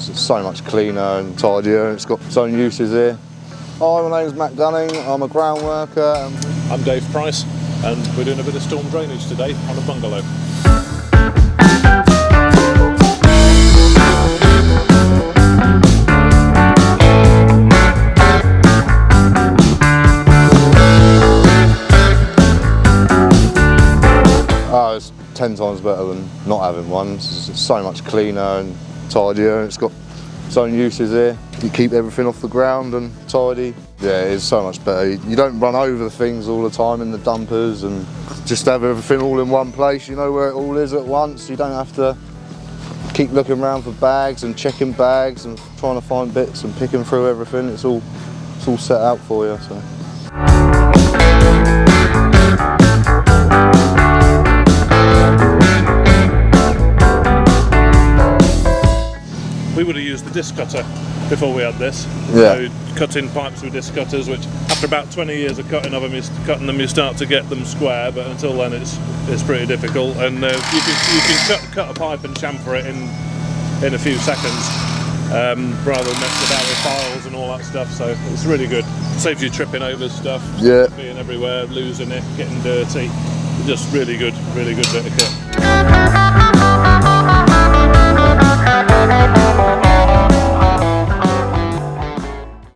It's so much cleaner and tidier, and it's got its own uses here. Hi, my name's Matt Gunning, I'm a ground worker. I'm Dave Price, and we're doing a bit of storm drainage today on a bungalow. Oh, it's 10 times better than not having one. It's so much cleaner and tidier, and it's got its own uses here. You keep everything off the ground and tidy. Yeah, it's so much better. You don't run over the things all the time in the dumpers, and just have everything all in one place. You know where it all is at once. You don't have to keep looking around for bags and checking bags and trying to find bits and picking through everything. It's all set out for you. So. We would have used the disc cutter before we had this. Yeah. So cutting pipes with disc cutters, which after about 20 years of cutting them, you start to get them square, but until then it's pretty difficult. And you can cut a pipe and chamfer it in a few seconds, rather than messing about with files and all that stuff. So it's really good. Saves you tripping over stuff, Yeah. being everywhere, losing it, getting dirty. Just really good bit of kit.